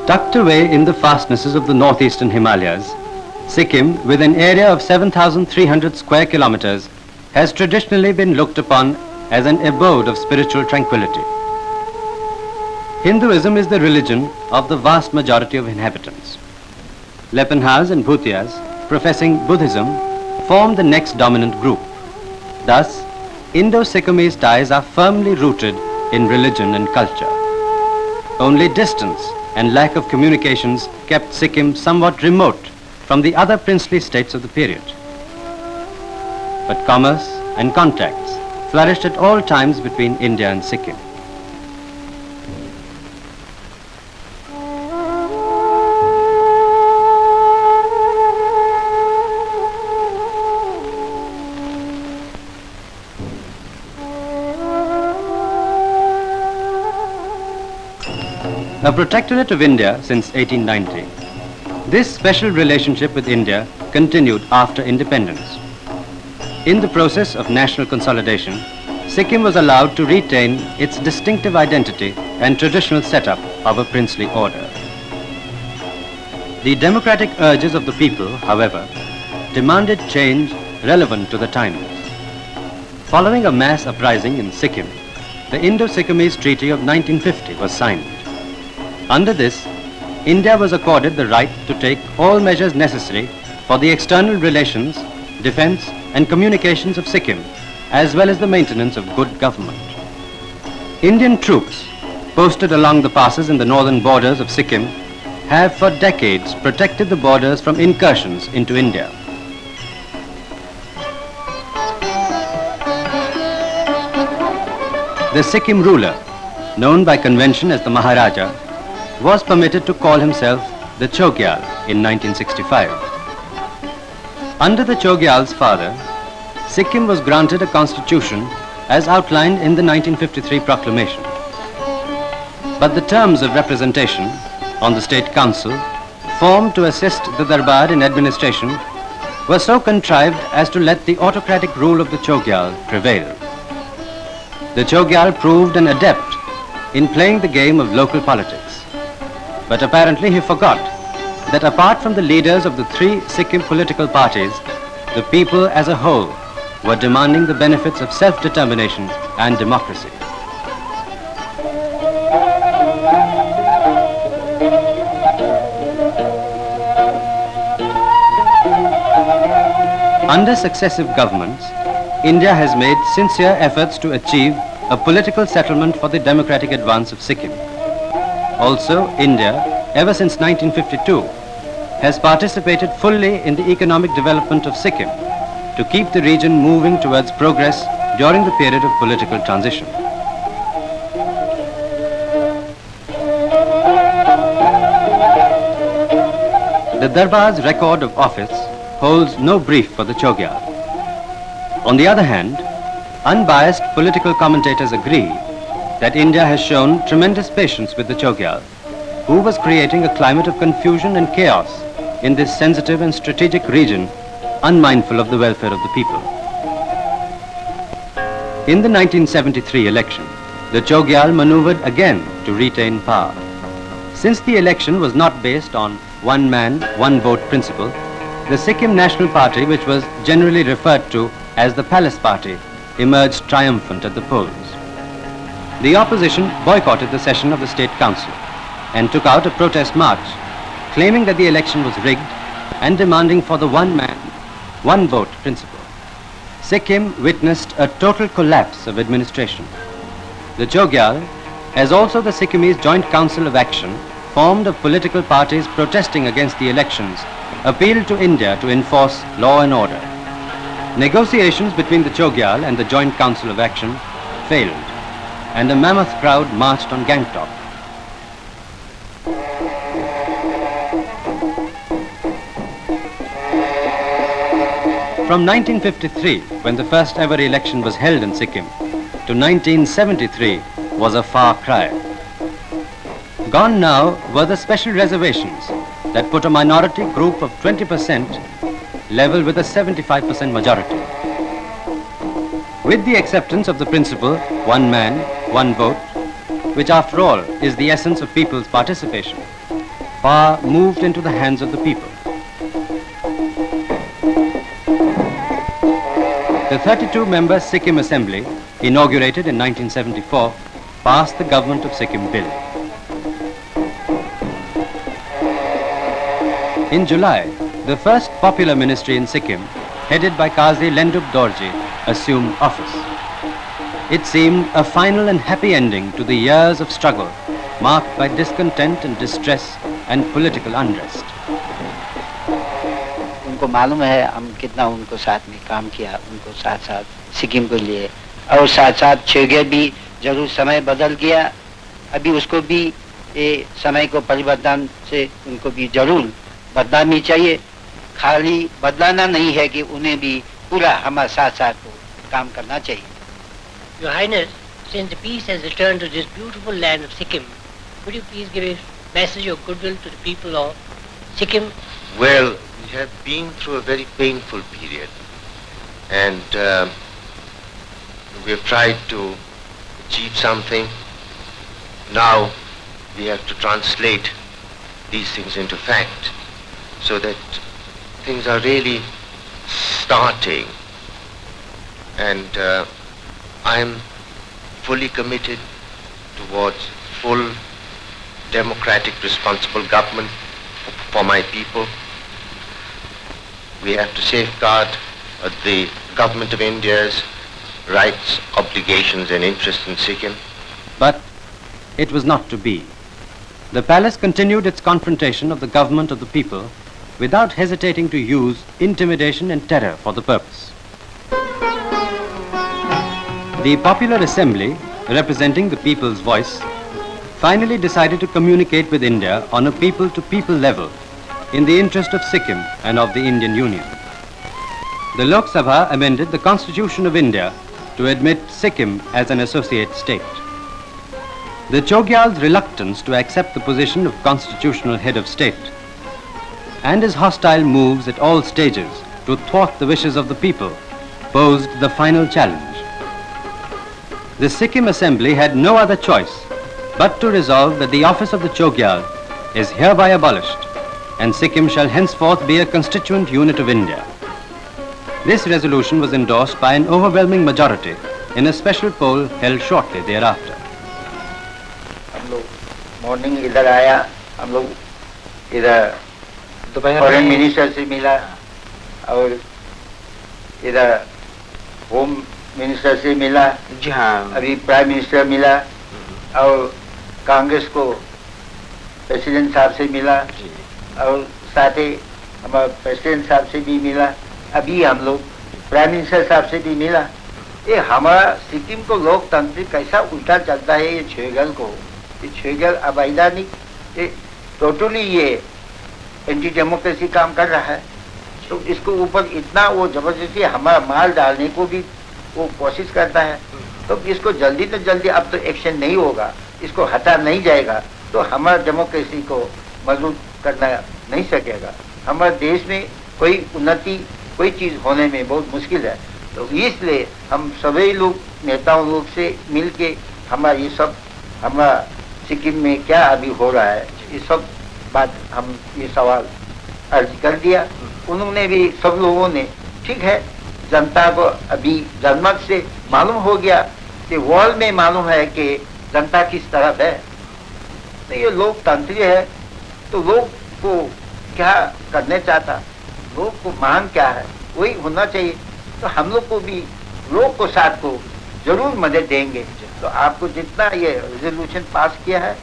Tucked away in the fastnesses of the northeastern Himalayas, Sikkim, with an area of 7,300 square kilometers, has traditionally been looked upon as an abode of spiritual tranquility. Hinduism is the religion of the vast majority of inhabitants. Lepinhas and Bhutias, professing Buddhism, form the next dominant group. Thus, Indo-Sikkimese ties are firmly rooted in religion and culture. Only distance and lack of communications kept Sikkim somewhat remote from the other princely states of the period. But commerce and contacts flourished at all times between India and Sikkim. A protectorate of India since 1890, this special relationship with India continued after independence. In the process of national consolidation, Sikkim was allowed to retain its distinctive identity and traditional setup of a princely order. The democratic urges of the people, however, demanded change relevant to the times. Following a mass uprising in Sikkim, the Indo-Sikkimese Treaty of 1950 was signed. Under this, India was accorded the right to take all measures necessary for the external relations, defense and communications of Sikkim, as well as the maintenance of good government. Indian troops posted along the passes in the northern borders of Sikkim have for decades protected the borders from incursions into India. The Sikkim ruler, known by convention as the Maharaja, was permitted to call himself the Chogyal in 1965. Under the Chogyal's father, Sikkim was granted a constitution as outlined in the 1953 proclamation. But the terms of representation on the State Council, formed to assist the Darbar in administration, were so contrived as to let the autocratic rule of the Chogyal prevail. The Chogyal proved an adept in playing the game of local politics. But apparently he forgot that apart from the leaders of the three Sikkim political parties, the people as a whole were demanding the benefits of self-determination and democracy. Under successive governments, India has made sincere efforts to achieve a political settlement for the democratic advance of Sikkim. Also, India, ever since 1952, has participated fully in the economic development of Sikkim to keep the region moving towards progress during the period of political transition. The Darbar's record of office holds no brief for the Chogyal. On the other hand, unbiased political commentators agree that India has shown tremendous patience with the Chogyal, who was creating a climate of confusion and chaos in this sensitive and strategic region, unmindful of the welfare of the people. In the 1973 election, the Chogyal maneuvered again to retain power. Since the election was not based on one man, one vote principle, the Sikkim National Party, which was generally referred to as the Palace Party, emerged triumphant at the polls. The opposition boycotted the session of the State Council and took out a protest march, claiming that the election was rigged and demanding for the one man, one vote principle. Sikkim witnessed a total collapse of administration. The Chogyal, as also the Sikkimese Joint Council of Action, formed of political parties protesting against the elections, appealed to India to enforce law and order. Negotiations between the Chogyal and the Joint Council of Action failed, and a mammoth crowd marched on Gangtok. From 1953, when the first ever election was held in Sikkim, to 1973 was a far cry. Gone now were the special reservations that put a minority group of 20% level with a 75% majority. With the acceptance of the principle, one man, one vote, which after all is the essence of people's participation, power moved into the hands of the people. The 32-member Sikkim Assembly, inaugurated in 1974, passed the Government of Sikkim Bill. In July, the first popular ministry in Sikkim, headed by Kazi Lendup Dorji, assumed office. It seemed a final and happy ending to the years of struggle, marked by discontent and distress and political unrest. उनको मालूम है हम कितना उनको साथ में काम किया, उनको साथ साथ सिक्किम को लिए, और साथ साथ छोग्यल भी जरूर समय बदल गया, अभी उसको भी ये समय को परिवर्तन से उनको भी जरूर बदलानी चाहिए, खाली बदलाना नहीं है कि उन्हें भी पूरा हमारे साथ साथ काम करना चाहिए. Your Highness, since the peace has returned to this beautiful land of Sikkim, could you please give a message of goodwill to the people of Sikkim? Well, we have been through a very painful period, and we have tried to achieve something. Now we have to translate these things into fact, so that things are really starting, and I am fully committed towards full democratic responsible government for my people. We have to safeguard the government of India's rights, obligations and interests in Sikkim. But it was not to be. The palace continued its confrontation of the government of the people without hesitating to use intimidation and terror for the purpose. The Popular Assembly, representing the people's voice, finally decided to communicate with India on a people-to-people level in the interest of Sikkim and of the Indian Union. The Lok Sabha amended the Constitution of India to admit Sikkim as an associate state. The Chogyal's reluctance to accept the position of constitutional head of state and his hostile moves at all stages to thwart the wishes of the people posed the final challenge. The Sikkim Assembly had no other choice but to resolve that the office of the Chogyal is hereby abolished and Sikkim shall henceforth be a constituent unit of India. This resolution was endorsed by an overwhelming majority in a special poll held shortly thereafter. हम लोग morning इधर आया, हम लोग इधर foreign minister से मिला और इधर होम मिनिस्टर से मिला, जी हाँ, अभी प्राइम मिनिस्टर मिला और कांग्रेस को प्रेसिडेंट साहब से मिला और साथ ही हमारे प्रेसिडेंट साहब से भी मिला, अभी हम लोग प्राइम मिनिस्टर साहब से भी मिला. ये हमारा सिक्किम को लोकतंत्र कैसा उल्टा चलता है, ये छोग्यल को, ये छोग्यल अवैधानिक, ये टोटली ये एंटी डेमोक्रेसी काम कर रहा है. तो इसको ऊपर इतना वो जबरदस्ती हमारा माल डालने को भी वो कोशिश करता है. तो इसको जल्दी तो जल्दी अब तो एक्शन नहीं होगा, इसको हटा नहीं जाएगा तो हमारा डेमोक्रेसी को मजबूत करना नहीं सकेगा. हमारे देश में कोई उन्नति, कोई चीज होने में बहुत मुश्किल है. तो इसलिए हम सभी लोग नेताओं लोग से मिलके हमारा ये सब, हमारा सिक्किम में क्या अभी हो रहा है, ये सब बात हम ये सवाल अर्ज कर दिया. उन्होंने भी, सब लोगों ने, ठीक है, जनता को अभी जनमत से मालूम हो गया कि वर्ल्ड में मालूम है कि जनता किस तरफ है. तो ये लोकतंत्र है, तो लोग को क्या करने चाहता, लोग को मांग क्या है, वही होना चाहिए. तो हम लोग को भी लोग को साथ को जरूर मदद देंगे. तो आपको जितना ये रेजोल्यूशन पास किया है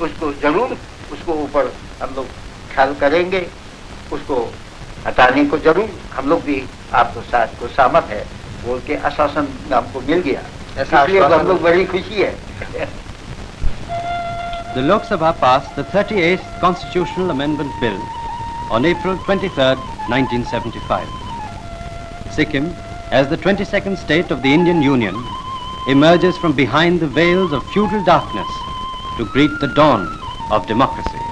उसको जरूर, उसको ऊपर हम लोग ख्याल करेंगे, उसको हटाने को जरूर हम लोग भी आपको साथ को सहमत है बोल के आश्वासन हमको मिल गया. इसलिए हम लोग बड़ी खुशी है. The Lok Sabha passed the 38th Constitutional Amendment Bill on April 23, 1975. Sikkim, as the 22nd state of the Indian Union, emerges from behind the veils of feudal darkness to greet the dawn of democracy.